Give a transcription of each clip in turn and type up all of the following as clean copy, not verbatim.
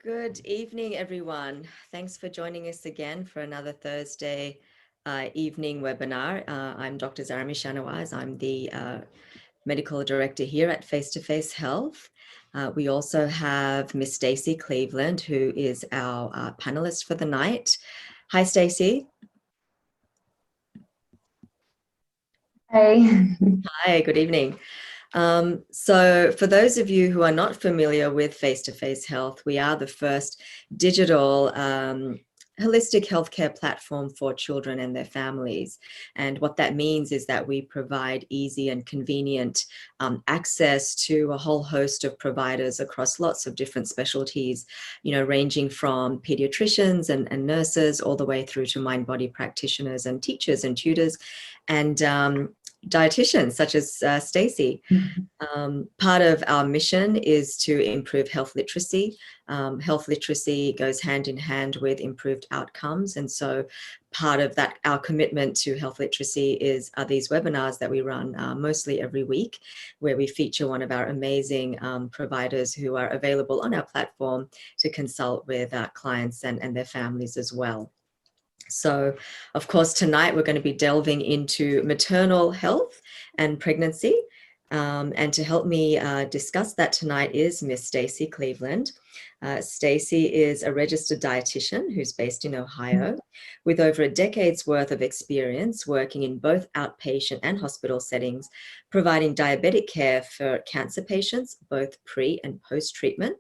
Good evening, everyone. Thanks for joining us again for another Thursday evening webinar. I'm Dr. Zarami Shanawaz. I'm the Medical Director here at Face to Face Health. We also have Miss Stacey Cleveland, who is our panelist for the night. Hi, Stacey. Hey. Hi, good evening. So for those of you who are not familiar with Face-to-Face Health, we are the first digital holistic healthcare platform for children and their families. And what that means is that we provide easy and convenient access to a whole host of providers across lots of different specialties, ranging from pediatricians and nurses all the way through to mind-body practitioners and teachers and tutors and dietitians such as Stacey. Part of our mission is to improve health literacy. Health literacy goes hand in hand with improved outcomes. And so part of that, our commitment to health literacy are these webinars that we run mostly every week, where we feature one of our amazing providers who are available on our platform to consult with clients and their families as well. So, of course, tonight we're going to be delving into maternal health and pregnancy. And to help me discuss that tonight is Miss Stacey Cleveland. Stacey is a registered dietitian who's based in Ohio with over a decade's worth of experience working in both outpatient and hospital settings, providing diabetic care for cancer patients, both pre and post-treatment,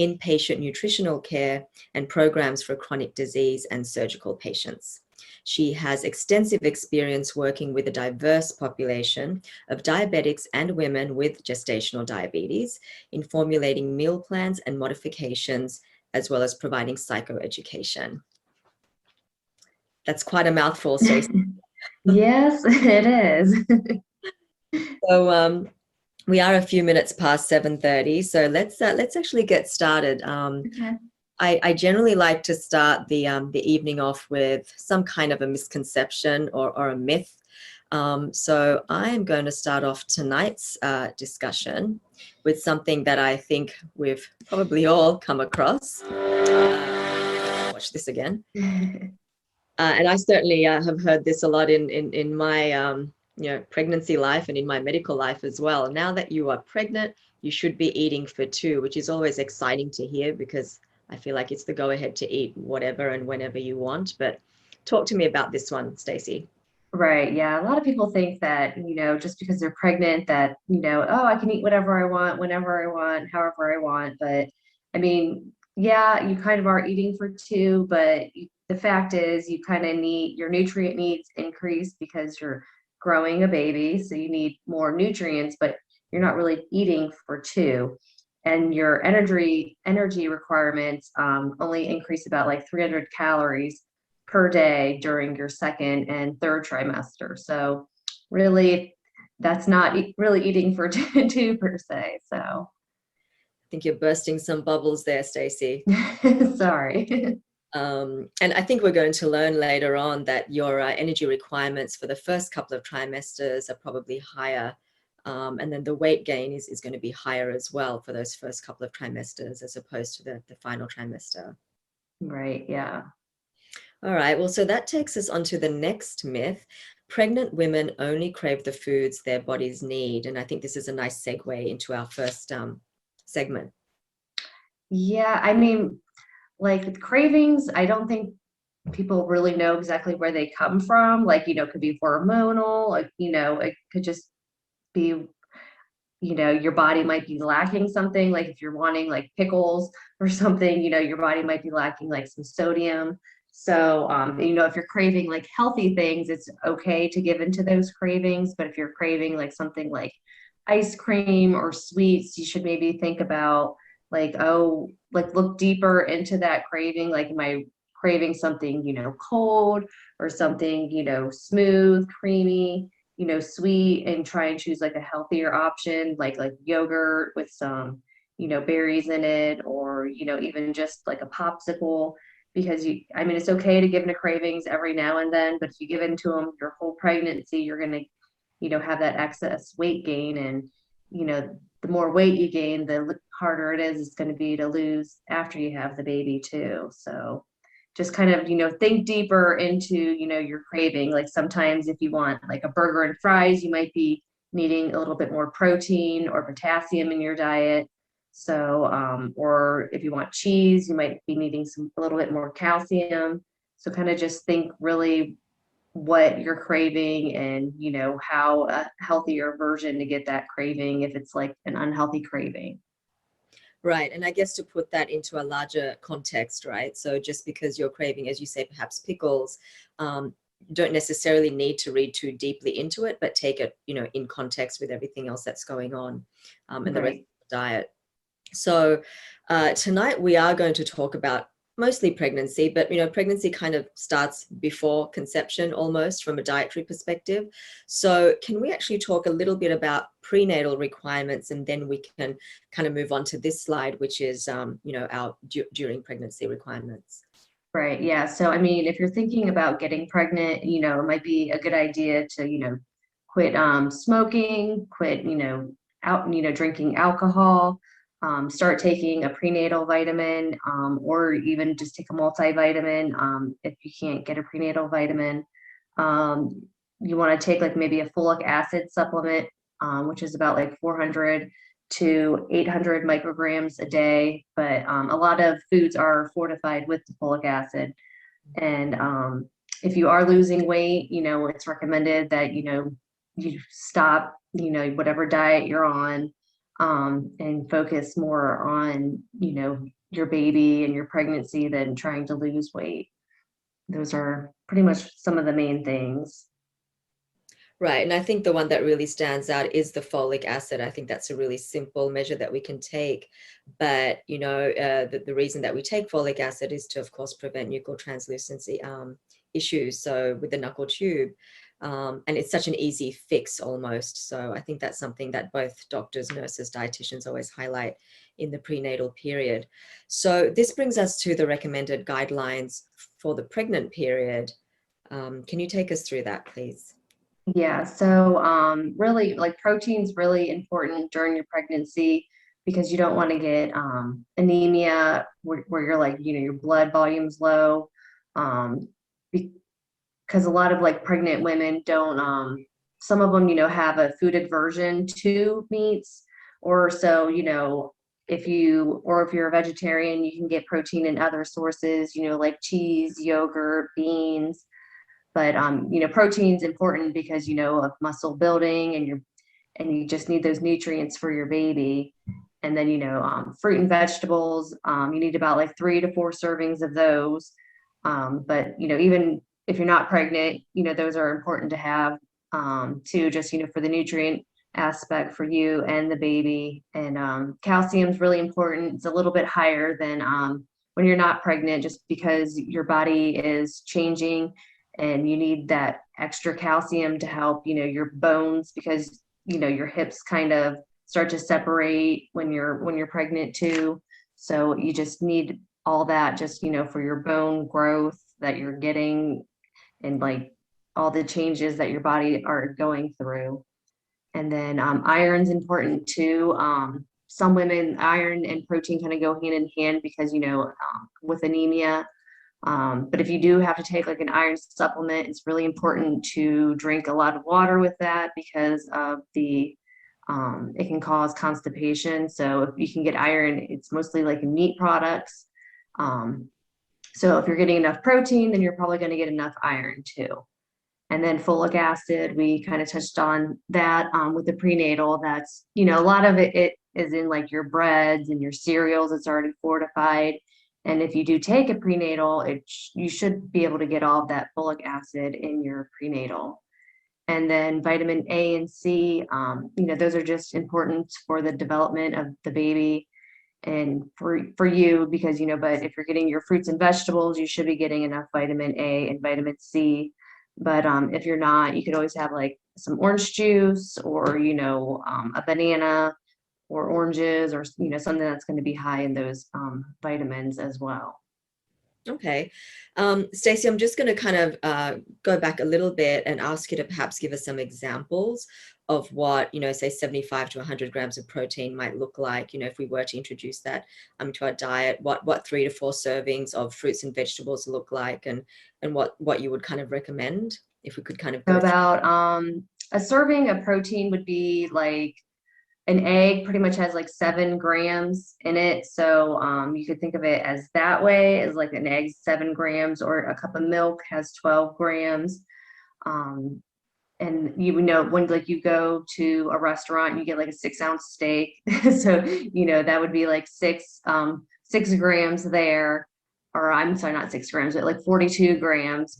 inpatient nutritional care, and programs for chronic disease and surgical patients. She has extensive experience working with a diverse population of diabetics and women with gestational diabetes in formulating meal plans and modifications, as well as providing psychoeducation. That's quite a mouthful, Stacey. Yes, it is. So we are a few minutes past 7:30, so let's actually get started. Okay. I generally like to start the evening off with some kind of a misconception or a myth. So I am going to start off tonight's discussion with something that I think we've probably all come across. Watch this again. And I certainly have heard this a lot in my pregnancy life and in my medical life as well. Now that you are pregnant, you should be eating for two, which is always exciting to hear because I feel like it's the go ahead to eat whatever and whenever you want. But talk to me about this one, Stacey. Right. Yeah. A lot of people think that, just because they're pregnant that, oh, I can eat whatever I want, whenever I want, however I want. But I mean, yeah, you kind of are eating for two, but the fact is you kind of need your nutrient needs increase because you're growing a baby. So you need more nutrients, but you're not really eating for two. And your energy requirements only increase about like 300 calories per day during your second and third trimester. So really, that's not really eating for two per se. So I think you're bursting some bubbles there, Stacey. sorry. And I think we're going to learn later on that your energy requirements for the first couple of trimesters are probably higher. And then the weight gain is going to be higher as well for those first couple of trimesters as opposed to the final trimester. Right. Yeah. All right. Well, so that takes us on to the next myth. Pregnant women only crave the foods their bodies need. And I think this is a nice segue into our first segment. Yeah. I mean, like with cravings, I don't think people really know exactly where they come from. Like, it could be hormonal, like, it could just be your body might be lacking something, like if you're wanting like pickles or something, your body might be lacking like some sodium. So, if you're craving like healthy things, it's okay to give into those cravings. But if you're craving like something like ice cream or sweets, you should maybe think about like, oh, like look deeper into that craving. Like, am I craving something, cold or something, smooth, creamy? Sweet, and try and choose like a healthier option, like yogurt with some, berries in it, or, even just like a popsicle, because it's okay to give into cravings every now and then, but if you give into them your whole pregnancy, you're going to, have that excess weight gain. And, the more weight you gain, the harder it is it's going to be to lose after you have the baby too. So just kind of, think deeper into, your craving. Like sometimes if you want like a burger and fries, you might be needing a little bit more protein or potassium in your diet. So, or if you want cheese, you might be needing a little bit more calcium. So kind of just think really what you're craving and, how a healthier version to get that craving if it's like an unhealthy craving. Right. And I guess to put that into a larger context, right? So just because you're craving, as you say, perhaps pickles, you don't necessarily need to read too deeply into it, but take it, in context with everything else that's going on in the rest of the diet. So tonight we are going to talk about mostly pregnancy, but pregnancy kind of starts before conception almost from a dietary perspective. So can we actually talk a little bit about prenatal requirements, and then we can kind of move on to this slide, which is our during pregnancy requirements. Right. Yeah. So, I mean, if you're thinking about getting pregnant, it might be a good idea to, quit smoking, quit, drinking alcohol, start taking a prenatal vitamin, or even just take a multivitamin if you can't get a prenatal vitamin. You want to take like maybe a folic acid supplement, which is about like 400 to 800 micrograms a day. But a lot of foods are fortified with the folic acid. And if you are losing weight, it's recommended that, you stop, whatever diet you're on, and focus more on, your baby and your pregnancy than trying to lose weight. Those are pretty much some of the main things. Right. And I think the one that really stands out is the folic acid. I think that's a really simple measure that we can take. But, the reason that we take folic acid is to, of course, prevent nuchal translucency issues. So with the knuckle tube. And it's such an easy fix almost. So I think that's something that both doctors, nurses, dietitians always highlight in the prenatal period. So this brings us to the recommended guidelines for the pregnant period. Can you take us through that, please? Yeah, so really, like protein's really important during your pregnancy because you don't want to get anemia where you're like, your blood volume's low. Um, because a lot of like pregnant women don't, some of them, have a food aversion to meats, or so, if you're a vegetarian, you can get protein in other sources, like cheese, yogurt, beans. But protein's important because of muscle building and you just need those nutrients for your baby. And then fruit and vegetables, you need about like 3 to 4 servings of those. But even if you're not pregnant, those are important to have too, just for the nutrient aspect for you and the baby. And calcium is really important. It's a little bit higher than when you're not pregnant, just because your body is changing and you need that extra calcium to help, your bones, because, your hips kind of start to separate when you're pregnant too. So you just need all that just, for your bone growth that you're getting and like all the changes that your body are going through. And then iron's important too. Some women, iron and protein kind of go hand in hand because, with anemia, but if you do have to take like an iron supplement, it's really important to drink a lot of water with that because of it can cause constipation. So if you can get iron, it's mostly like in meat products. So if you're getting enough protein, then you're probably going to get enough iron too. And then folic acid, we kind of touched on that with the prenatal. That's, a lot of it is in like your breads and your cereals. It's already fortified. And if you do take a prenatal, you should be able to get all of that folic acid in your prenatal. And then vitamin A and C, those are just important for the development of the baby and for you because, but if you're getting your fruits and vegetables, you should be getting enough vitamin A and vitamin C. But if you're not, you could always have like some orange juice or, a banana or oranges or something that's going to be high in those vitamins as well. Okay. Stacey, I'm just going to kind of go back a little bit and ask you to perhaps give us some examples of what, say 75 to 100 grams of protein might look like, if we were to introduce that to our diet, what 3 to 4 servings of fruits and vegetables look like, and what you would kind of recommend, if we could kind of So go through. about a serving of protein would be like an egg pretty much has like 7 grams in it. So you could think of it as that way, as like an egg, 7 grams, or a cup of milk has 12 grams. Um, and when like you go to a restaurant and you get like a 6-ounce steak, so that would be like 6 grams there, or I'm sorry, not 6 grams, but like 42 grams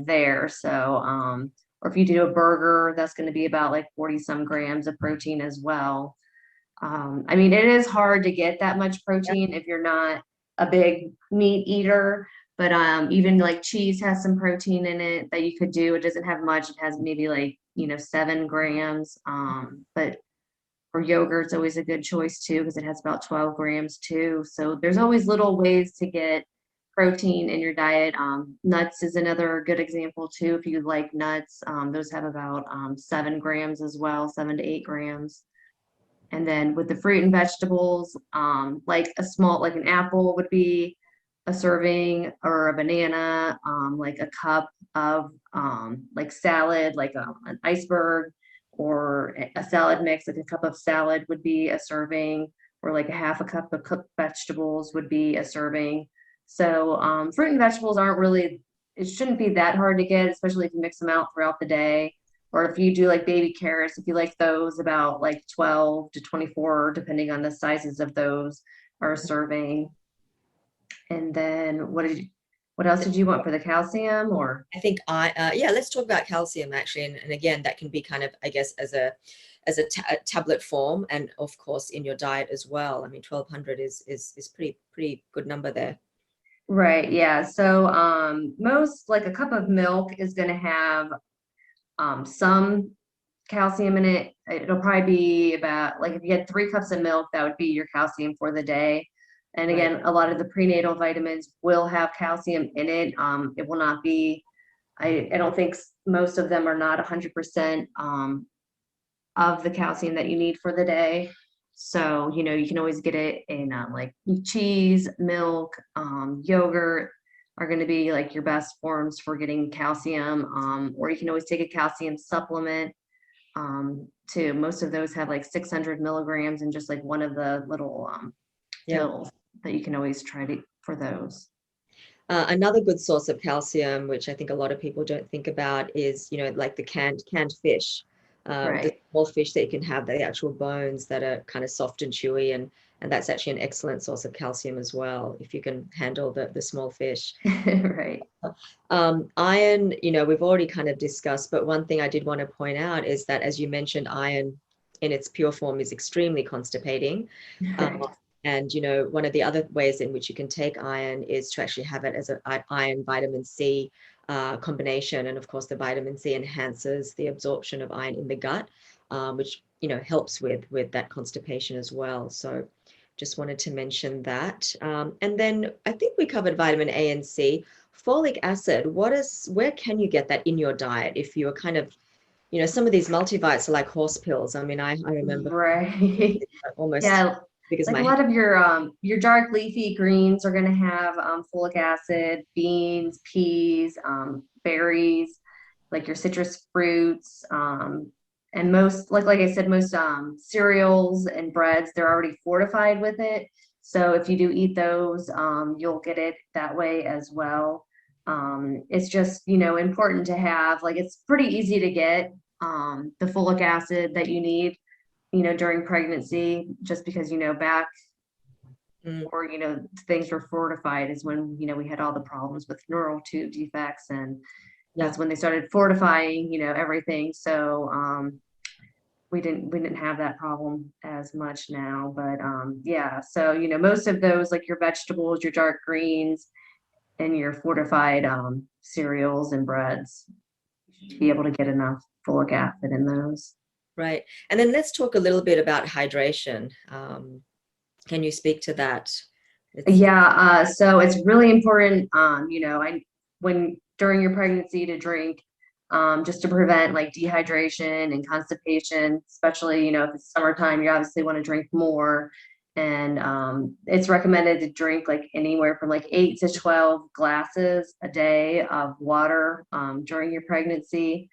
there. So or if you do a burger, that's going to be about like 40 some grams of protein as well. I mean, it is hard to get that much protein if you're not a big meat eater, but even like cheese has some protein in it that you could do. It doesn't have much. It has maybe like, 7 grams. But for yogurt, it's always a good choice too, because it has about 12 grams too. So there's always little ways to get protein in your diet. Nuts is another good example too. If you like nuts, those have about 7 grams as well, 7 to 8 grams. And then with the fruit and vegetables, like like an apple would be a serving, or a banana, like a cup of like salad, like an iceberg, or a salad mix, like a cup of salad would be a serving, or like a half a cup of cooked vegetables would be a serving. So fruit and vegetables aren't really, it shouldn't be that hard to get, especially if you mix them out throughout the day. Or if you do like baby carrots, if you like those, about like 12 to 24, depending on the sizes of those, are a serving. And then what else did you want for the calcium? Or I think yeah, let's talk about calcium actually, and again, that can be kind of, I guess, as a tablet form, and of course in your diet as well. I mean, 1200 is pretty good number there. right, yeah. So most, like a cup of milk is going to have some calcium in it. It'll probably be about, like, if you had 3 cups of milk, that would be your calcium for the day. And Right. again, a lot of the prenatal vitamins will have calcium in it. It will not be, I don't think most of them are not 100% of the calcium that you need for the day. So, you can always get it in like cheese, milk, yogurt are going to be like your best forms for getting calcium. Or you can always take a calcium supplement too. Most of those have like 600 milligrams in just like one of the little Yeah. pills that you can always try to for those. Another good source of calcium, which I think a lot of people don't think about, is, like the canned fish, the Right. small fish that you can have, the actual bones that are kind of soft and chewy, and that's actually an excellent source of calcium as well, if you can handle the small fish. Right. Iron, we've already kind of discussed, but one thing I did want to point out is that, as you mentioned, iron in its pure form is extremely constipating. Right. And, one of the other ways in which you can take iron is to actually have it as an iron vitamin C combination. And of course, the vitamin C enhances the absorption of iron in the gut, which, helps with that constipation as well. So just wanted to mention that. And then I think we covered vitamin A and C. Folic acid, where can you get that in your diet if you're kind of, some of these multivites are like horse pills. I mean, I remember Right. almost Yeah, because like a my lot of your dark leafy greens are going to have folic acid, beans, peas, berries, like your citrus fruits, and most, like I said, most cereals and breads, they're already fortified with it. So if you do eat those, you'll get it that way as well. It's just, important to have, like, it's pretty easy to get the folic acid that you need, during pregnancy, just because, back mm, or, things were fortified is when, we had all the problems with neural tube defects, and yeah, that's when they started fortifying, everything. So we didn't have that problem as much now, but yeah. So, most of those, like your vegetables, your dark greens, and your fortified cereals and breads, you should be able to get enough folic acid in those. right. And then let's talk a little bit about hydration. Can you speak to that? It's Yeah, so it's really important, when during your pregnancy to drink, just to prevent like dehydration and constipation, especially, if it's summertime, you obviously want to drink more. And it's recommended to drink like anywhere from like 8 to 12 glasses a day of water during your pregnancy.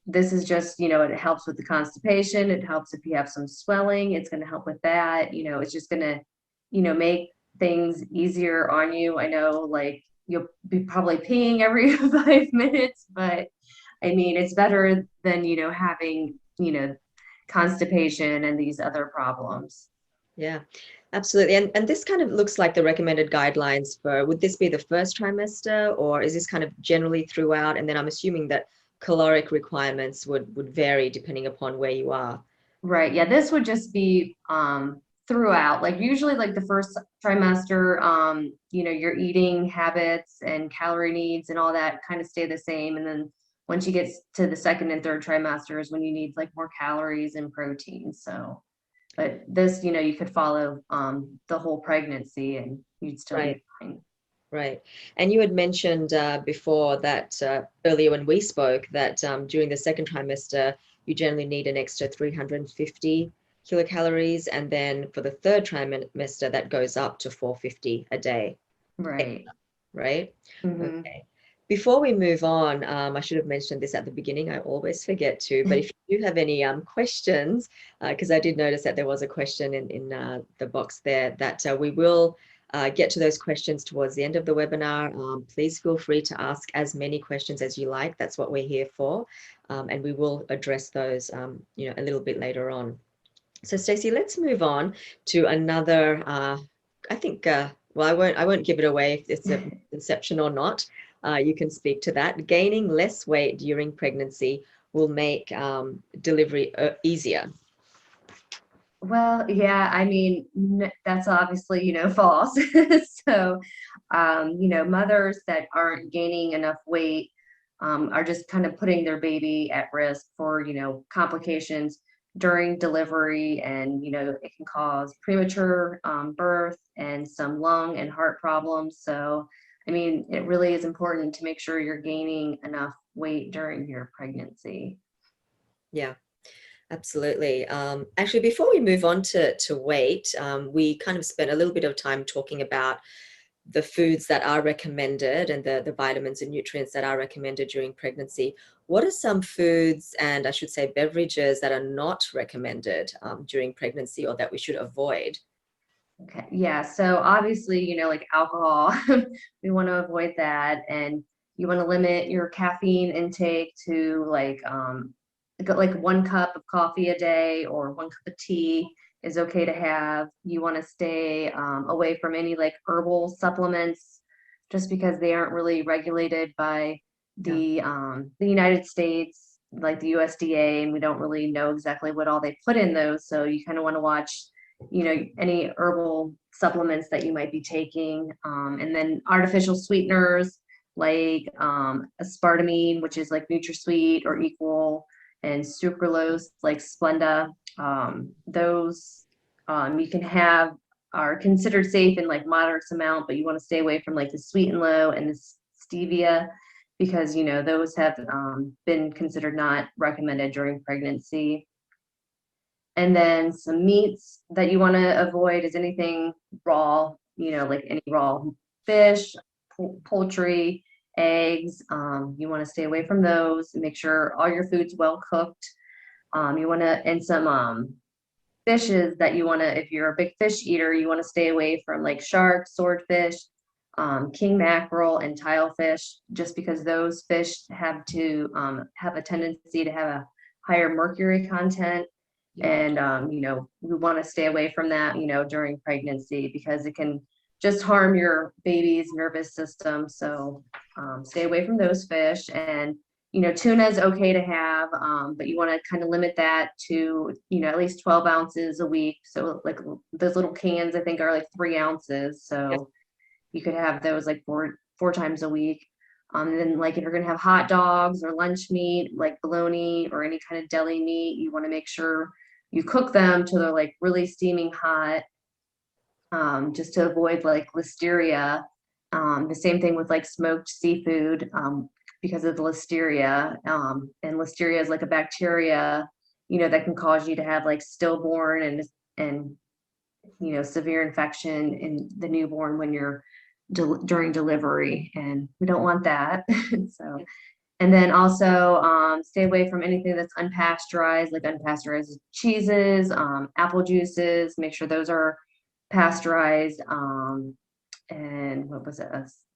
This is just, it helps with the constipation. It helps if you have some swelling. It's going to help with that. It's just going to, make things easier on you. I know, like, you'll be probably peeing every 5 minutes, but I mean, it's better than, having, constipation and these other problems. Yeah, absolutely. And this kind of looks like the recommended guidelines for, would this be the first trimester, or is this kind of generally throughout? And then I'm assuming that caloric requirements would vary depending upon where you are. Right. Yeah, this would just be throughout. Like usually like the first trimester, your eating habits and calorie needs and all that kind of stay the same. And then once you get to the second and third trimester is when you need like more calories and protein. So, but this, you could follow the whole pregnancy and you'd still Right. be fine. Right. And you had mentioned before that earlier when we spoke that during the second trimester, you generally need an extra 350 kilocalories. And then for the third trimester, that goes up to 450 a day, Right. right? Hmm. Okay. Before we move on, I should have mentioned this at the beginning. I always forget to, but if you do have any questions, because I did notice that there was a question in the box there, that we will get to those questions towards the end of the webinar. Please feel free to ask as many questions as you like. That's what we're here for. And we will address those, a little bit later on. So Stacey, let's move on to another, I think, well, I won't give it away if it's a misconception or not. You can speak to that. Gaining less weight during pregnancy will make delivery easier. Well, yeah, I mean, that's obviously, false. So, mothers that aren't gaining enough weight are just kind of putting their baby at risk for, complications during delivery. And, it can cause premature birth and some lung and heart problems. So, I mean, it really is important to make sure you're gaining enough weight during your pregnancy. Yeah. Absolutely. Actually, before we move on to weight, we kind of spent a little bit of time talking about the foods that are recommended and the vitamins and nutrients that are recommended during pregnancy. What are some foods, and I should say beverages, that are not recommended during pregnancy or that we should avoid? Okay. Yeah. So obviously, like alcohol, we want to avoid that. And you want to limit your caffeine intake to like 1 cup of coffee a day or 1 cup of tea is okay to have. You want to stay away from any like herbal supplements just because they aren't really regulated by Yeah. the United States, like the USDA, and we don't really know exactly what all they put in those. So you kind of want to watch any herbal supplements that you might be taking. And then artificial sweeteners like aspartame, which is like NutraSweet or Equal, and sucralose like Splenda. Those you can have are considered safe in like moderate amount, but you want to stay away from like the sweet and low and the stevia because those have been considered not recommended during pregnancy. And then some meats that you want to avoid is anything raw, like any raw fish, poultry, eggs. You want to stay away from those and make sure all your food's well cooked. You want to, and some fishes that you want to, if you're a big fish eater, you want to stay away from like shark, swordfish, king mackerel, and tilefish, just because those fish have a tendency to have a higher mercury content. Yeah. And we want to stay away from that during pregnancy because it can just harm your baby's nervous system. So stay away from those fish. And tuna is okay to have, but you want to kind of limit that to at least 12 ounces a week. So like those little cans I think are like 3 ounces, Yeah. so you could have those like four times a week. And then like if you're gonna have hot dogs or lunch meat, like bologna or any kind of deli meat, you want to make sure you cook them till they're like really steaming hot. just to avoid like listeria. The same thing with like smoked seafood, because of the listeria. And listeria is like a bacteria, that can cause you to have like stillborn and severe infection in the newborn when you're during delivery, and we don't want that. So, and then also stay away from anything that's unpasteurized, like unpasteurized cheeses, apple juices. Make sure those are pasteurized. And what was it?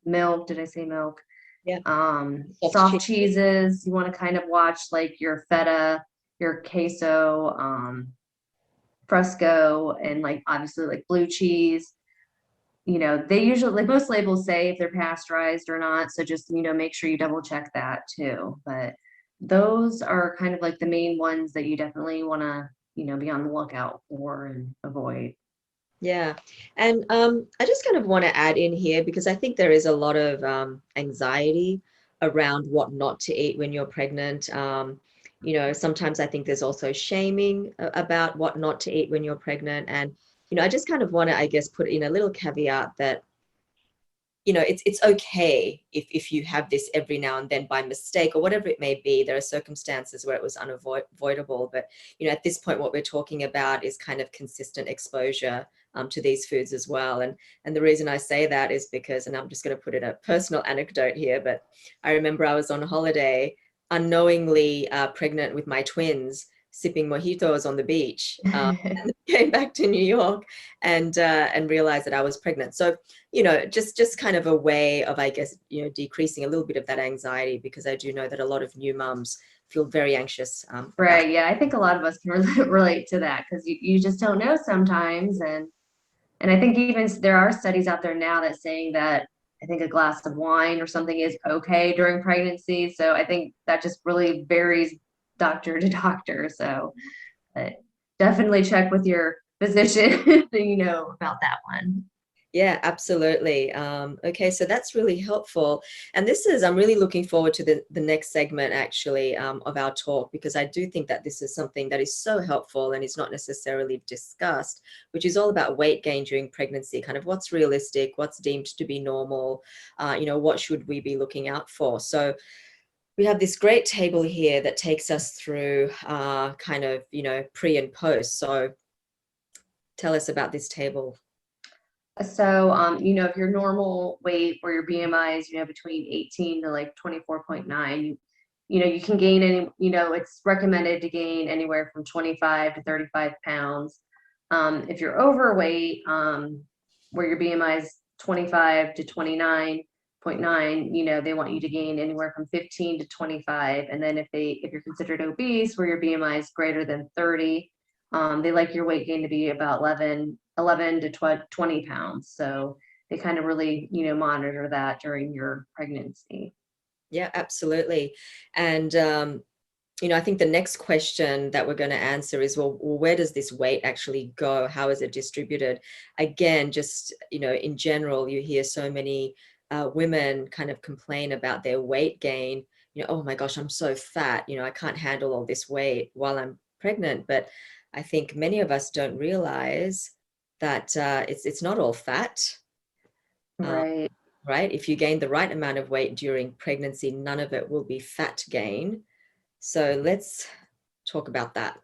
Milk? Did I say milk? Yeah. Soft cheeses. You want to kind of watch like your feta, your queso, fresco, and like obviously like blue cheese. They usually, like, most labels say if they're pasteurized or not. So just, make sure you double check that too. But those are kind of like the main ones that you definitely want to, be on the lookout for and avoid. Yeah. And I just kind of want to add in here because I think there is a lot of anxiety around what not to eat when you're pregnant. Sometimes I think there's also shaming about what not to eat when you're pregnant. And, I just kind of want to, I guess, put in a little caveat that it's okay if you have this every now and then by mistake or whatever it may be. There are circumstances where it was unavoidable, but at this point, what we're talking about is kind of consistent exposure to these foods as well. And the reason I say that is because, and I'm just going to put in a personal anecdote here, but I remember I was on holiday, unknowingly pregnant with my twins, sipping mojitos on the beach, and came back to New York and realized that I was pregnant. So just kind of a way of, I guess, decreasing a little bit of that anxiety, because I do know that a lot of new mums feel very anxious about. Right. Yeah. I think a lot of us can relate to that because you just don't know sometimes. And I think even there are studies out there now that saying that I think a glass of wine or something is okay during pregnancy. So I think that just really varies doctor to doctor. So but definitely check with your physician, about that one. Yeah, absolutely. Okay, so that's really helpful. And I'm really looking forward to the next segment actually of our talk, because I do think that this is something that is so helpful and is not necessarily discussed, which is all about weight gain during pregnancy, kind of what's realistic, what's deemed to be normal, what should we be looking out for. So we have this great table here that takes us through kind of, pre and post. So tell us about this table. So, if your normal weight or your BMI is, between 18 to like 24.9, you can gain it's recommended to gain anywhere from 25 to 35 pounds. If you're overweight, where your BMI is 25 to 29.9, they want you to gain anywhere from 15 to 25. And then if you're considered obese, where your BMI is greater than 30, they like your weight gain to be about 11 to 20 pounds. So they kind of really, monitor that during your pregnancy. Yeah, absolutely. And, I think the next question that we're going to answer is, well, where does this weight actually go? How is it distributed? Again, just, in general, you hear so many women kind of complain about their weight gain. Oh my gosh, I'm so fat. I can't handle all this weight while I'm pregnant. But I think many of us don't realize that it's not all fat. Right. Right? If you gain the right amount of weight during pregnancy, none of it will be fat gain. So let's talk about that.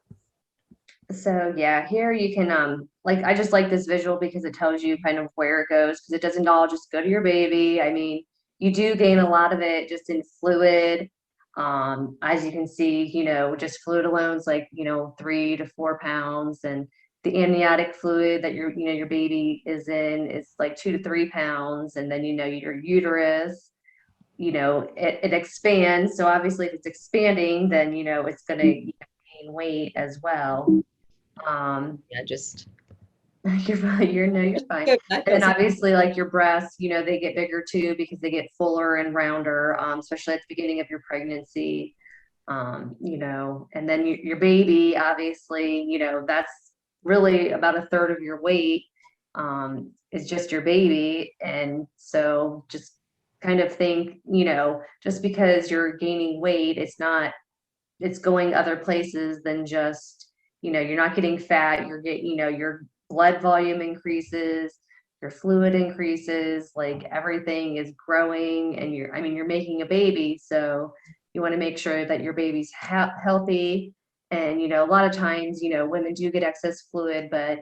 So yeah, here you can I just like this visual because it tells you kind of where it goes, because it doesn't all just go to your baby. I mean, you do gain a lot of it just in fluid. As you can see, just fluid alone is like, 3 to 4 pounds, and the amniotic fluid that your baby is in is like 2 to 3 pounds, and then your uterus, it expands. So obviously if it's expanding, then it's gonna gain weight as well. Yeah, just You're fine. You're fine. go back. And then obviously, like your breasts, they get bigger too because they get fuller and rounder, especially at the beginning of your pregnancy. And then your baby, obviously, that's really about a third of your weight, is just your baby. And so just kind of think, just because you're gaining weight, it's going other places than just, you're not getting fat, you're getting, your blood volume increases, your fluid increases, like everything is growing, and you're making a baby, so you want to make sure that your baby's healthy. And, a lot of times, women do get excess fluid, but,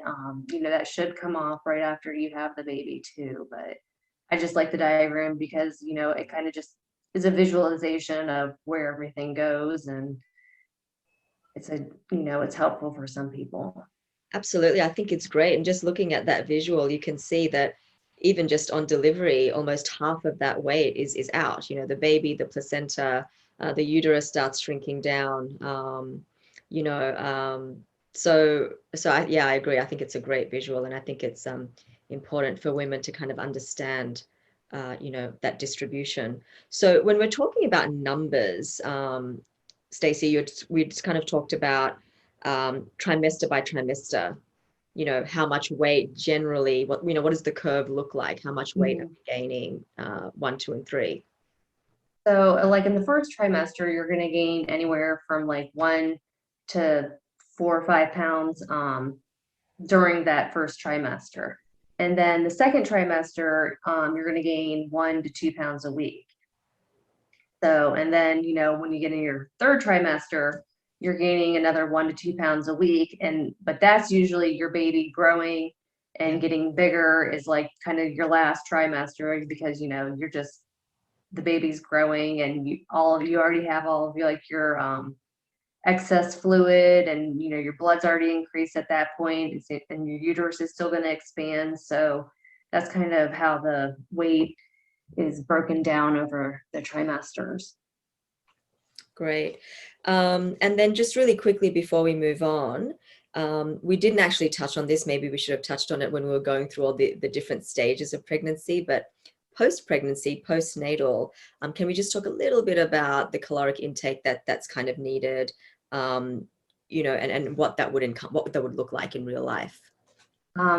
that should come off right after you have the baby too. But I just like the diagram because, it kind of just is a visualization of where everything goes. And it's helpful for some people. Absolutely. I think it's great. And just looking at that visual, you can see that even just on delivery, almost half of that weight is out. The baby, the placenta, the uterus starts shrinking down. I agree. I think it's a great visual, and I think it's important for women to kind of understand, that distribution. So when we're talking about numbers, Stacey, we just kind of talked about trimester by trimester, how much weight generally, what does the curve look like? How much weight are we gaining, 1, 2, and 3? So like in the first trimester, you're going to gain anywhere from like 1 to 4 or 5 pounds during that first trimester. And then the second trimester, you're going to gain 1 to 2 pounds a week. So, and then, when you get in your third trimester, you're gaining another 1 to 2 pounds a week. But that's usually your baby growing and getting bigger is like kind of your last trimester, because, the baby's growing, and you already have all of your excess fluid, and your blood's already increased at that point, and your uterus is still going to expand. So that's kind of how the weight is broken down over the trimesters. Great. And then just really quickly before we move on, we didn't actually touch on this. Maybe we should have touched on it when we were going through all the different stages of pregnancy, but post-pregnancy, postnatal, can we just talk a little bit about the caloric intake that's kind of needed, and what that would look like in real life?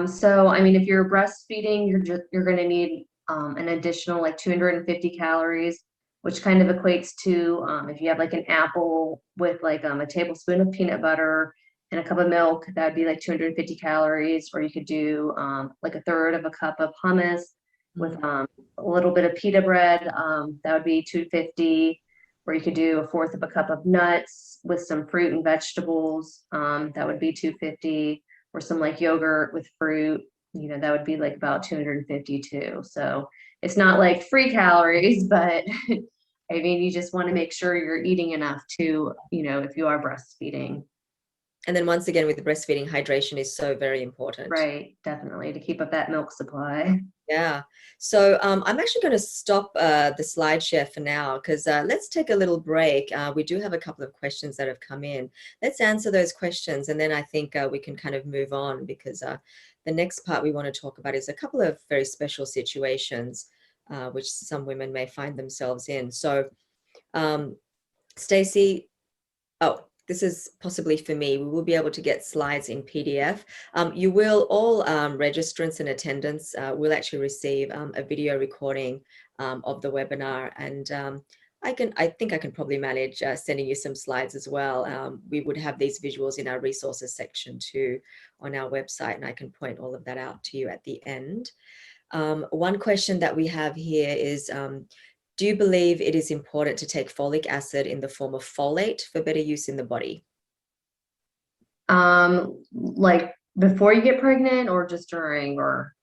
So, I mean, if you're breastfeeding, you're going to need an additional like 250 calories, which kind of equates to, if you have like an apple with like a tablespoon of peanut butter and a cup of milk, that would be like 250 calories. Or you could do like a third of a cup of hummus with a little bit of pita bread, that would be 250. Or you could do a fourth of a cup of nuts with some fruit and vegetables, that would be 250. Or some like yogurt with fruit, that would be like about 250 too. So it's not like free calories, but I mean, you just want to make sure you're eating enough to, if you are breastfeeding. And then once again, with the breastfeeding, hydration is so very important. Right, definitely, to keep up that milk supply. Yeah. So I'm actually going to stop the slide share for now, because let's take a little break. We do have a couple of questions that have come in. Let's answer those questions, and then I think we can kind of move on, because the next part we want to talk about is a couple of very special situations which some women may find themselves in. So Stacey, this is possibly for me. We will be able to get slides in PDF. You will, all registrants and attendants will actually receive a video recording of the webinar, and I think I can probably manage sending you some slides as well. We would have these visuals in our resources section too on our website, and I can point all of that out to you at the end. One question that we have here is, do you believe it is important to take folic acid in the form of folate for better use in the body? Like before you get pregnant, or just during, or?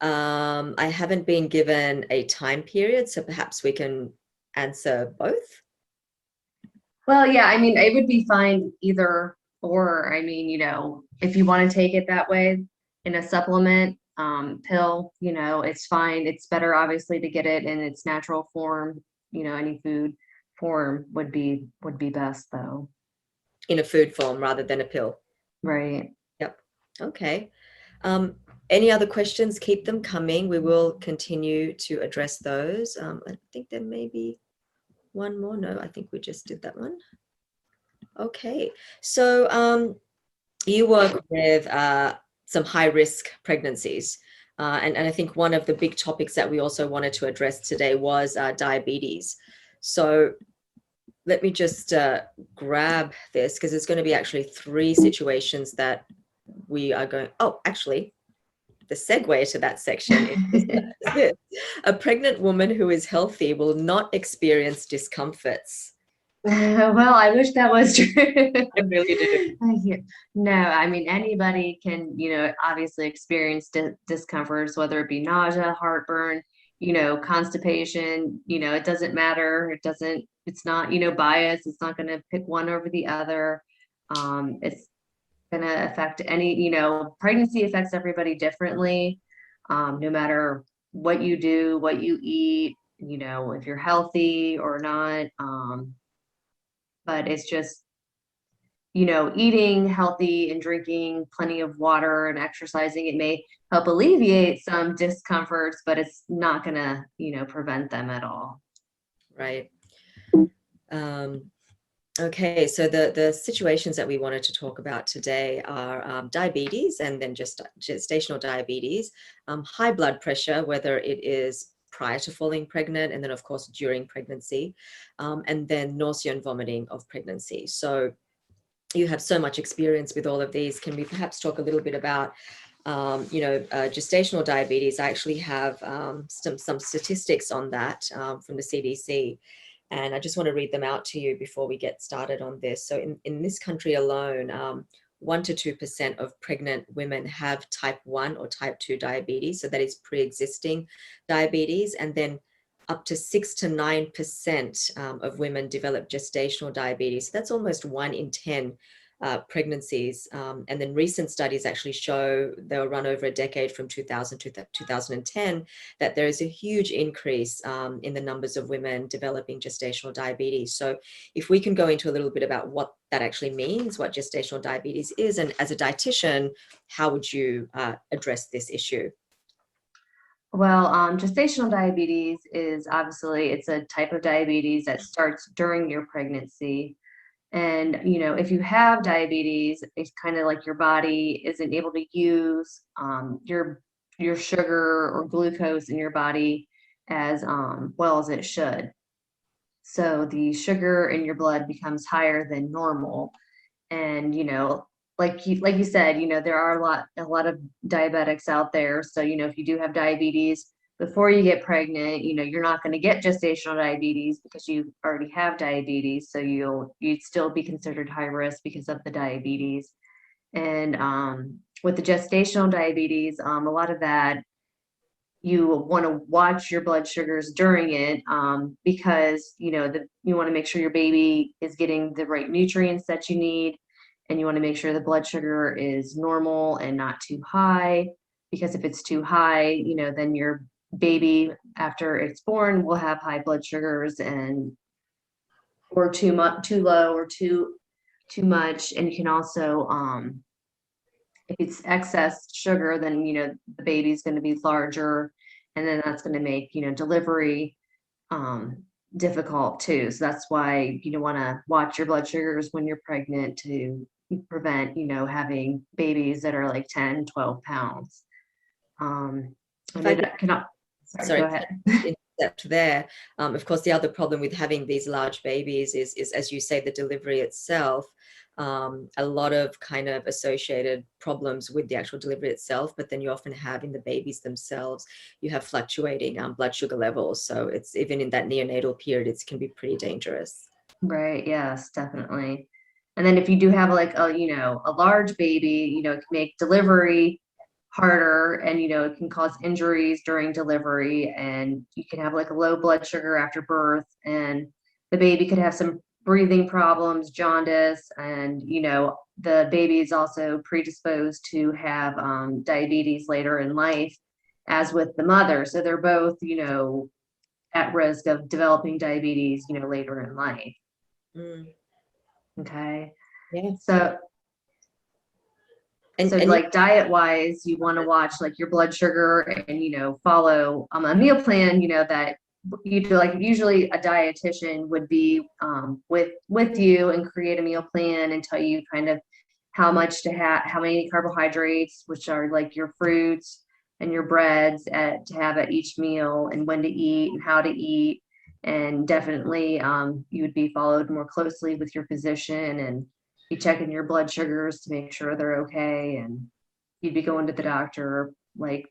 I haven't been given a time period, so perhaps we can answer both. Well, yeah, I mean, it would be fine either or. I mean, if you want to take it that way in a supplement, pill, it's fine. It's better, obviously, to get it in its natural form. Any food form would be best, though. In a food form rather than a pill. Right. Yep. Okay. Any other questions? Keep them coming. We will continue to address those. I think there may be one more. No, I think we just did that one. Okay. So you work with some high-risk pregnancies. And I think one of the big topics that we also wanted to address today was diabetes. So let me just grab this, because it's going to be actually 3 situations that we are going. Oh, actually, the segue to that section is this. A pregnant woman who is healthy will not experience discomforts. Well, I wish that was true. I really do. Yeah. No, I mean, anybody can, obviously experience discomforts, whether it be nausea, heartburn, constipation, it doesn't matter. It's not, biased. It's not going to pick one over the other. It's going to affect pregnancy affects everybody differently, no matter what you do, what you eat, if you're healthy or not. But it's just, eating healthy and drinking plenty of water and exercising, it may help alleviate some discomforts, but it's not going to, prevent them at all. Right. Okay, so the situations that we wanted to talk about today are diabetes, and then just gestational diabetes, high blood pressure, whether it is prior to falling pregnant, and then of course during pregnancy, and then nausea and vomiting of pregnancy. So you have so much experience with all of these. Can we perhaps talk a little bit about gestational diabetes? I actually have some statistics on that from the CDC. And I just want to read them out to you before we get started on this. So in this country alone, 1 to 2% of pregnant women have type 1 or type 2 diabetes. So that is pre-existing diabetes. And then up to 6 to 9% of women develop gestational diabetes. So that's almost 1 in 10 pregnancies. And then recent studies actually show, they were run over a decade from 2000 to 2010, that there is a huge increase in the numbers of women developing gestational diabetes. So if we can go into a little bit about what that actually means, what gestational diabetes is, and as a dietitian, how would you address this issue? Well, gestational diabetes is obviously, it's a type of diabetes that starts during your pregnancy. And, if you have diabetes, it's kind of like your body isn't able to use your sugar or glucose in your body as well as it should. So the sugar in your blood becomes higher than normal. And, like you said, there are a lot of diabetics out there. So, if you do have diabetes before you get pregnant, you're not going to get gestational diabetes because you already have diabetes. So you'd still be considered high risk because of the diabetes. And with the gestational diabetes, a lot of that, you want to watch your blood sugars during it, because you want to make sure your baby is getting the right nutrients that you need, and you want to make sure the blood sugar is normal and not too high, because if it's too high, then your baby after it's born will have high blood sugars, and or too low, or too much. And you can also, if it's excess sugar, then the baby's going to be larger, and then that's going to make delivery difficult too. So that's why you want to watch your blood sugars when you're pregnant to prevent having babies that are like 10, 12 pounds. And it cannot, sorry, go ahead. Intercept there. Of course, the other problem with having these large babies is, as you say, the delivery itself. A lot of kind of associated problems with the actual delivery itself, but then you often have in the babies themselves, you have fluctuating blood sugar levels. So it's even in that neonatal period, it can be pretty dangerous. Right. Yes, definitely. And then if you do have like a large baby, it can make delivery harder, and it can cause injuries during delivery, and you can have like a low blood sugar after birth, and the baby could have some breathing problems, jaundice, and the baby is also predisposed to have diabetes later in life, as with the mother. So they're both at risk of developing diabetes later in life. Okay. Yeah. So like diet wise, you want to watch like your blood sugar, and follow a meal plan that you do. Like usually a dietitian would be with you and create a meal plan and tell you kind of how much to have, how many carbohydrates, which are like your fruits and your breads to have at each meal, and when to eat and how to eat. And definitely you would be followed more closely with your physician, and be checking your blood sugars to make sure they're okay, and you'd be going to the doctor like,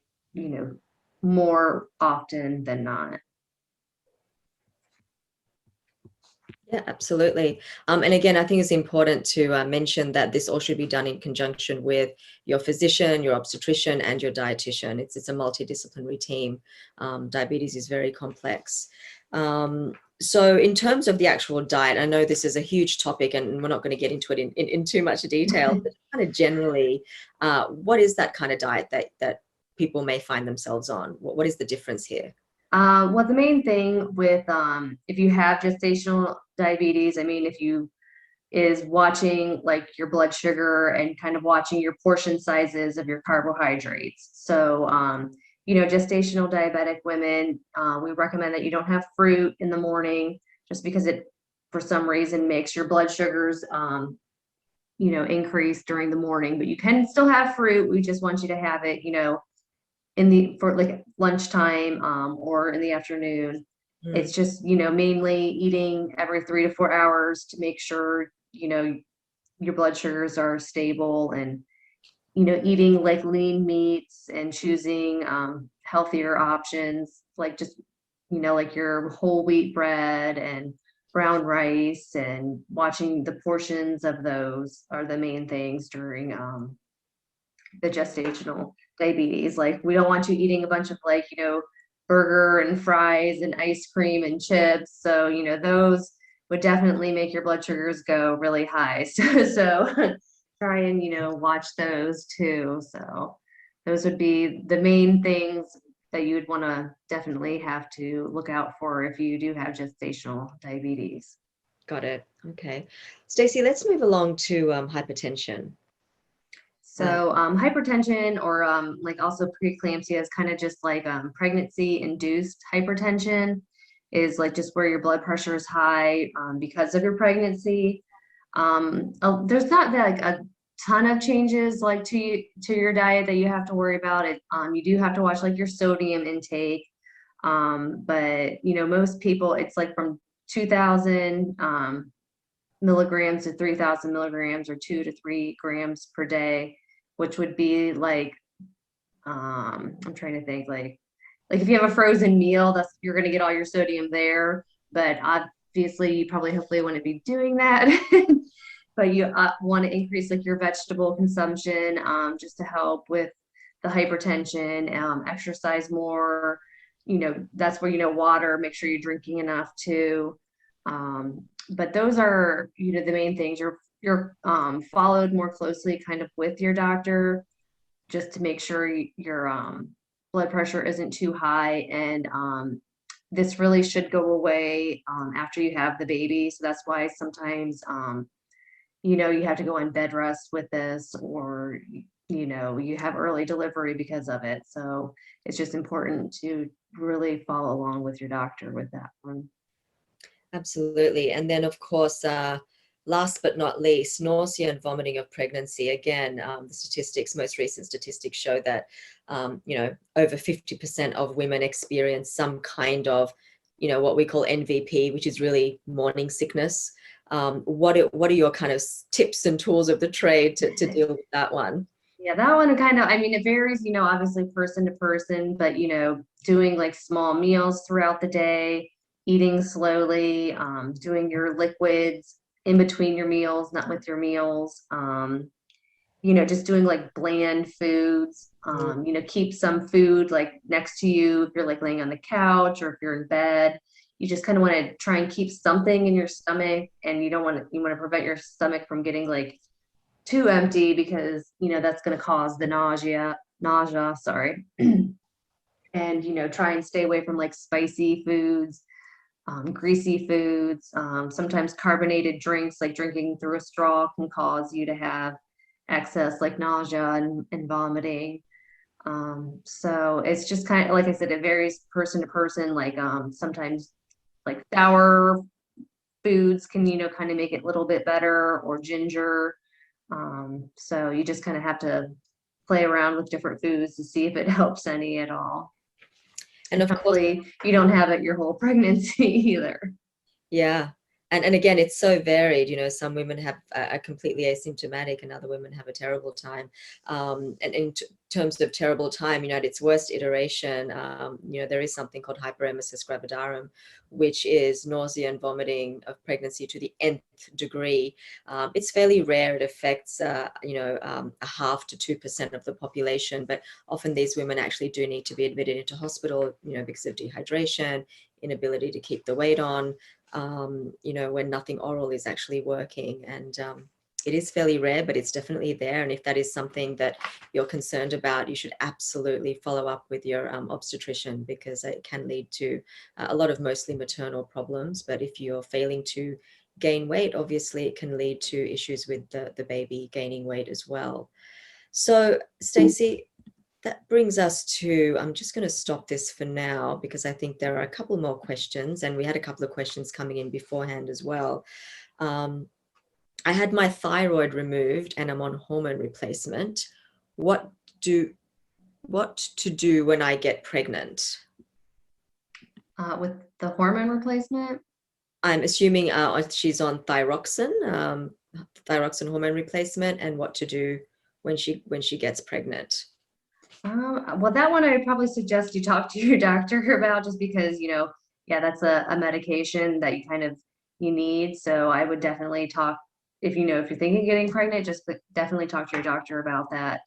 more often than not. Yeah, absolutely. And again, I think it's important to mention that this all should be done in conjunction with your physician, your obstetrician, and your dietitian. It's a multidisciplinary team. Diabetes is very complex. So in terms of the actual diet, I know this is a huge topic and we're not going to get into it in too much detail, but kind of generally, what is that kind of diet that people may find themselves on? What is the difference here? Well, the main thing with if you have gestational diabetes, I mean, is watching like your blood sugar and kind of watching your portion sizes of your carbohydrates. So, gestational diabetic women, we recommend that you don't have fruit in the morning just because it, for some reason, makes your blood sugars, increase during the morning. But you can still have fruit. We just want you to have it, for like lunchtime or in the afternoon. It's just, mainly eating every 3 to 4 hours to make sure, your blood sugars are stable, and, eating like lean meats and choosing healthier options, like just, like your whole wheat bread and brown rice, and watching the portions of those are the main things during the gestational diabetes. Like, we don't want you eating a bunch of like, burger and fries and ice cream and chips. So, those would definitely make your blood sugars go really high. So try and, watch those too. So those would be the main things that you would want to definitely have to look out for if you do have gestational diabetes. Got it. Okay. Stacey, let's move along to hypertension. So hypertension, or like also preeclampsia, is kind of just like pregnancy induced hypertension, is like just where your blood pressure is high because of your pregnancy. There's not like a ton of changes like to your diet that you have to worry about. It you do have to watch like your sodium intake, but most people, it's like from 2,000 milligrams to 3,000 milligrams, or 2 to 3 grams per day, which would be like, I'm trying to think, like if you have a frozen meal, you're going to get all your sodium there, but obviously you probably hopefully wouldn't be doing that. But you want to increase like your vegetable consumption just to help with the hypertension. Exercise more, that's where, water, make sure you're drinking enough too. But those are, the main things. You're followed more closely kind of with your doctor, just to make sure your blood pressure isn't too high. And this really should go away after you have the baby. So that's why sometimes, you have to go on bed rest with this, or, you have early delivery because of it. So it's just important to really follow along with your doctor with that one. Absolutely. And then, of course, last but not least, nausea and vomiting of pregnancy. Again, the most recent statistics show that, over 50% of women experience some kind of, what we call NVP, which is really morning sickness. What are your kind of tips and tools of the trade to deal with that one? Yeah, that one kind of, I mean, it varies, obviously person to person, but, doing like small meals throughout the day, eating slowly, doing your liquids in between your meals, not with your meals, just doing like bland foods, keep some food like next to you if you're like laying on the couch, or if you're in bed. You just kind of want to try and keep something in your stomach, and you want to prevent your stomach from getting like too empty, because that's going to cause the nausea, sorry. And try and stay away from like spicy foods, greasy foods. Sometimes carbonated drinks, like drinking through a straw, can cause you to have excess like nausea and vomiting. So it's just kind of, like I said, it varies person to person. Like sometimes like sour foods can kind of make it a little bit better, or ginger. So you just kind of have to play around with different foods to see if it helps any at all. And of course, hopefully you don't have it your whole pregnancy either. yeah. And again, it's so varied. Some women have are completely asymptomatic, and other women have a terrible time. And in terms of terrible time, at its worst iteration, there is something called hyperemesis gravidarum, which is nausea and vomiting of pregnancy to the nth degree. It's fairly rare. It affects, a 0.5% to 2% of the population, but often these women actually do need to be admitted into hospital, because of dehydration, inability to keep the weight on. When nothing oral is actually working. And it is fairly rare, but it's definitely there. And if that is something that you're concerned about, you should absolutely follow up with your obstetrician, because it can lead to a lot of mostly maternal problems. But if you're failing to gain weight, obviously it can lead to issues with the baby gaining weight as well. So, Stacey, that brings us to, I'm just going to stop this for now, because I think there are a couple more questions, and we had a couple of questions coming in beforehand as well. I had my thyroid removed and I'm on hormone replacement. What to do when I get pregnant? With the hormone replacement? I'm assuming she's on thyroxine, thyroxine hormone replacement, and what to do when she gets pregnant. Well, that one I'd probably suggest you talk to your doctor about, just because, yeah, that's a medication that you need. So I would definitely talk, if you're thinking of getting pregnant, definitely talk to your doctor about that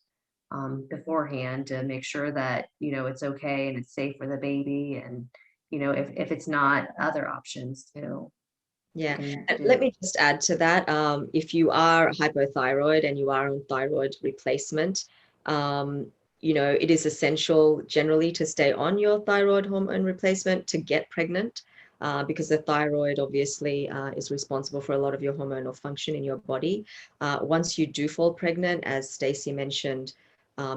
beforehand, to make sure that, it's okay and it's safe for the baby. And, if it's not, other options too. Yeah, and let me just add to that. If you are hypothyroid and you are on thyroid replacement, it is essential generally to stay on your thyroid hormone replacement to get pregnant, because the thyroid obviously is responsible for a lot of your hormonal function in your body. Once you do fall pregnant, as Stacey mentioned,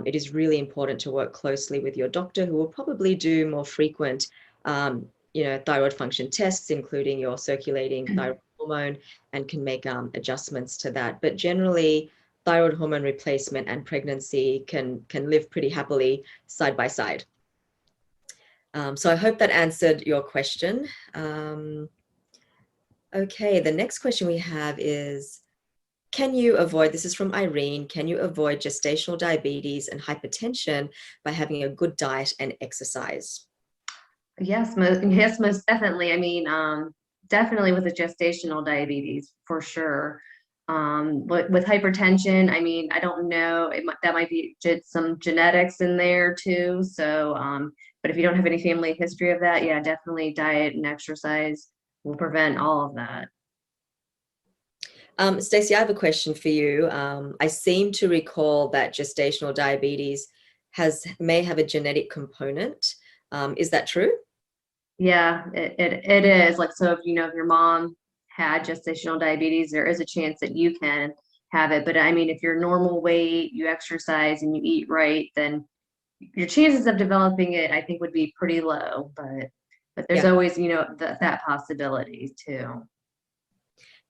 it is really important to work closely with your doctor, who will probably do more frequent thyroid function tests, including your circulating thyroid hormone, and can make adjustments to that. But generally, thyroid hormone replacement and pregnancy can live pretty happily side by side. So I hope that answered your question. Okay, the next question we have is, this is from Irene, can you avoid gestational diabetes and hypertension by having a good diet and exercise? Yes, most definitely. I mean, definitely with the gestational diabetes, for sure. With hypertension, I mean, I don't know, that might be some genetics in there too. So, but if you don't have any family history of that, yeah, definitely diet and exercise will prevent all of that. Stacey, I have a question for you. I seem to recall that gestational diabetes may have a genetic component. Is that true? Yeah, it is. Like, so if if your mom had gestational diabetes, there is a chance that you can have it. But I mean, if you're normal weight, you exercise and you eat right, then your chances of developing it, I think, would be pretty low. But there's Yeah. always, that possibility too.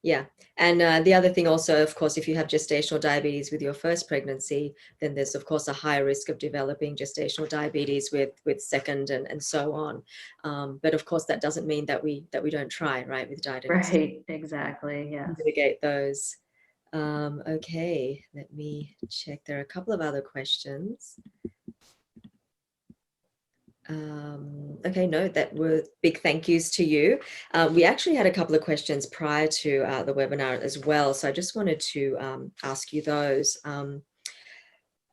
Yeah. And the other thing also, of course, if you have gestational diabetes with your first pregnancy, then there's, of course, a higher risk of developing gestational diabetes with second and so on. But of course, that doesn't mean that we don't try, right, with diet and exercise. Right, exactly. Yeah. Mitigate those. Okay, let me check. There are a couple of other questions. Okay, no, that were big thank yous to you. We actually had a couple of questions prior to the webinar as well, so I just wanted to ask you those. And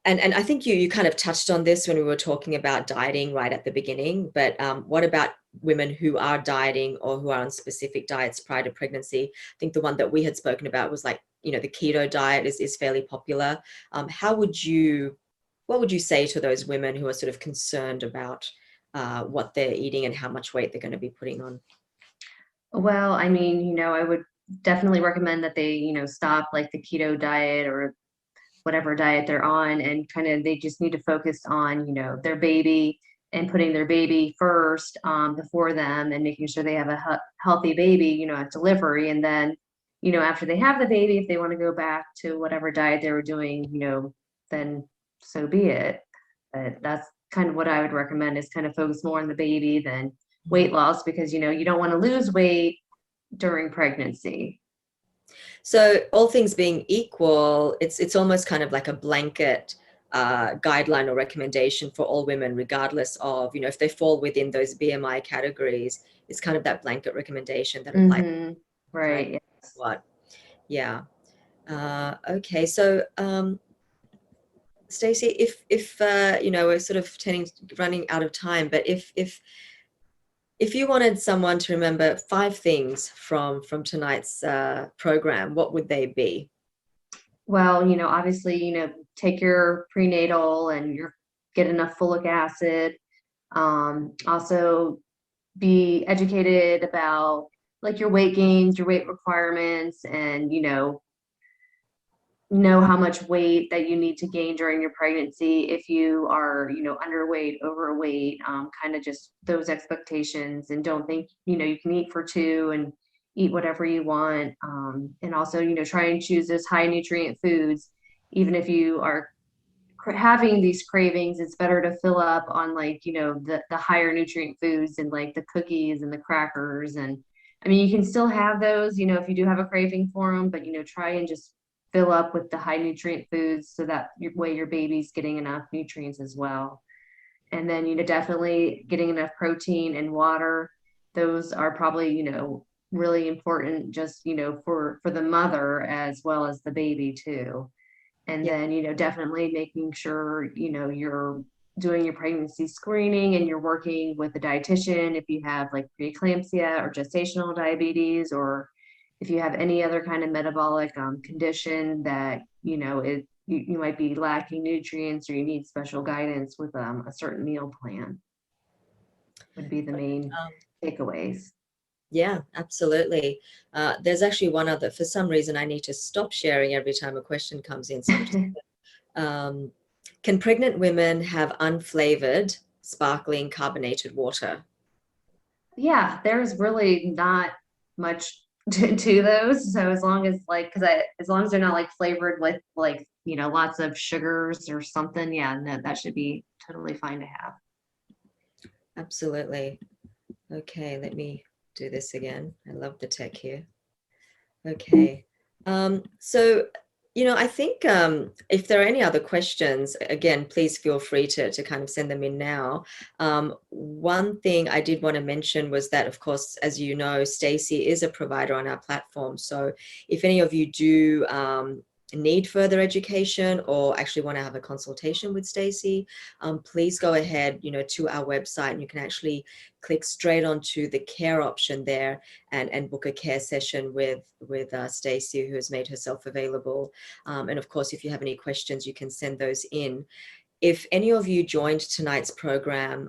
I think you kind of touched on this when we were talking about dieting right at the beginning, but what about women who are dieting or who are on specific diets prior to pregnancy? I think the one that we had spoken about was like, the keto diet is fairly popular. What would you say to those women who are sort of concerned about what they're eating and how much weight they're going to be putting on? Well, I mean, I would definitely recommend that they, stop like the keto diet or whatever diet they're on, and they just need to focus on their baby, and putting their baby first, before them, and making sure they have a healthy baby at delivery. And then after they have the baby, if they want to go back to whatever diet they were doing, then so be it. But that's kind of what I would recommend, is kind of focus more on the baby than weight loss, because you don't want to lose weight during pregnancy. So all things being equal, it's almost kind of like a blanket guideline or recommendation for all women, regardless of, if they fall within those BMI categories. It's kind of that blanket recommendation that applies, right? Right. Yes. What? Yeah. Okay. So, Stacey, if we're sort of running out of time, but if you wanted someone to remember 5 things from tonight's program, what would they be? Well, obviously, take your prenatal and get enough folic acid. Also be educated about like your weight gains, your weight requirements, and know how much weight that you need to gain during your pregnancy if you are underweight, overweight, kind of just those expectations, and don't think you can eat for two and eat whatever you want, and also try and choose those high nutrient foods. Even if you are having these cravings, it's better to fill up on like the higher nutrient foods and like the cookies and the crackers. And I mean, you can still have those if you do have a craving for them, but try and just fill up with the high nutrient foods so that your baby's getting enough nutrients as well. And then definitely getting enough protein and water. Those are probably really important, just for the mother as well as the baby too. And Yeah. then definitely making sure you're doing your pregnancy screening and you're working with a dietitian if you have like preeclampsia or gestational diabetes, or if you have any other kind of metabolic condition that you might be lacking nutrients, or you need special guidance with a certain meal plan, would be the main Um, takeaways. yeah, absolutely. There's actually one other. For some reason, I need to stop sharing every time a question comes in. So I'm just, um, can pregnant women have unflavored, sparkling, carbonated water? Yeah, there's really not much to those. So as long as like, as long as they're not like flavored with like, lots of sugars or something, yeah, no, that should be totally fine to have. Absolutely. Okay, let me do this again. I love the tech here. Okay. So, I think if there are any other questions, again, please feel free to kind of send them in now. One thing I did want to mention was that, of course, as you know, Stacey is a provider on our platform. So if any of you do need further education or actually want to have a consultation with Stacey, please go ahead, to our website, and you can actually click straight onto the care option there and book a care session with Stacey, who has made herself available. And of course, if you have any questions, you can send those in. If any of you joined tonight's program,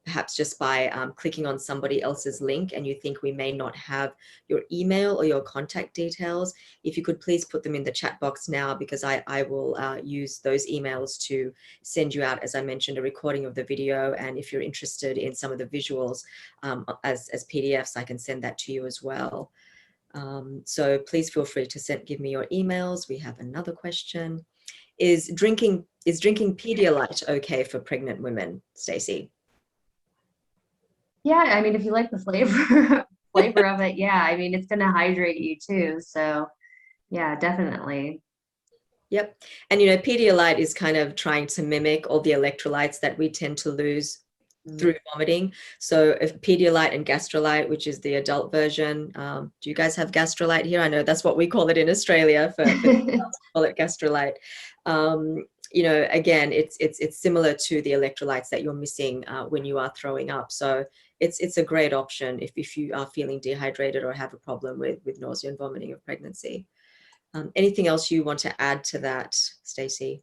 perhaps just by clicking on somebody else's link, and you think we may not have your email or your contact details, if you could please put them in the chat box now, because I will use those emails to send you out, as I mentioned, a recording of the video. And if you're interested in some of the visuals as PDFs, I can send that to you as well. So please feel free to give me your emails. We have another question. Is drinking Pedialyte okay for pregnant women, Stacey? Yeah, I mean, if you like the flavor flavor of it, yeah, I mean, it's going to hydrate you too. So yeah, definitely. Yep. And Pedialyte is kind of trying to mimic all the electrolytes that we tend to lose through vomiting. So if Pedialyte and Gastrolite, which is the adult version, do you guys have Gastrolite here? I know that's what we call it in Australia. For call it Gastrolite. Again, it's similar to the electrolytes that you're missing when you are throwing up. So it's a great option if you are feeling dehydrated or have a problem with nausea and vomiting of pregnancy. Anything else you want to add to that, Stacey?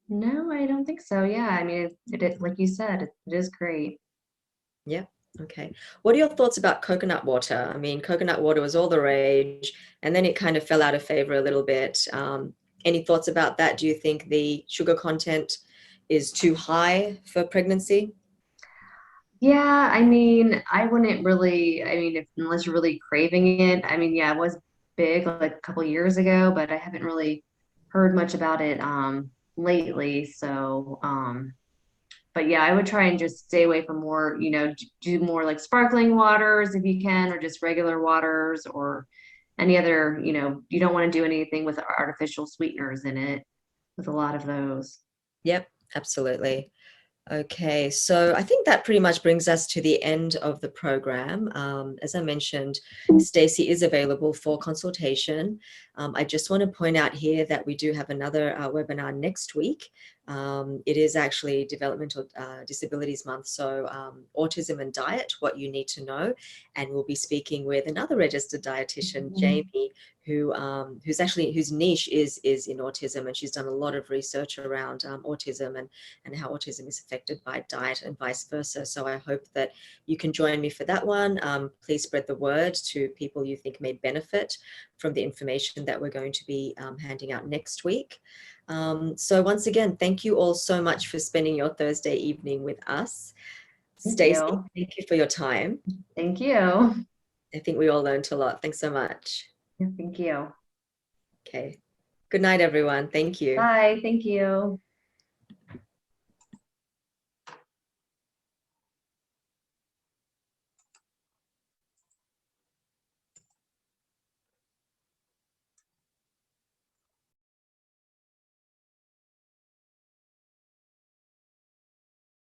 No, I don't think so. Yeah, I mean, it like you said, it is great. Yeah. Okay. What are your thoughts about coconut water? I mean, coconut water was all the rage, and then it kind of fell out of favor a little bit. Any thoughts about that? Do you think the sugar content is too high for pregnancy? Yeah, I mean, I wouldn't really, I mean, unless you're really craving it. I mean, yeah, it was big like a couple years ago, but I haven't really heard much about it lately. So but yeah, I would try and just stay away from more, do more like sparkling waters if you can, or just regular waters, or any other, you don't want to do anything with artificial sweeteners in it with a lot of those. Yep, absolutely. Okay, so I think that pretty much brings us to the end of the program. As I mentioned, Stacey is available for consultation. I just want to point out here that we do have another webinar next week. It is actually Developmental Disabilities Month, so autism and diet, what you need to know. And we'll be speaking with another registered dietitian, Jamie, whose niche is in autism, and she's done a lot of research around autism and how autism is affected by diet and vice versa. So I hope that you can join me for that one. Please spread the word to people you think may benefit from the information that we're going to be handing out next week. So once again, thank you all so much for spending your Thursday evening with us. Thank Stacey, you. thank you for your time. Thank you. I think we all learned a lot. Thanks so much. Thank you. Okay. Good night, everyone. Thank you. Bye. Thank you.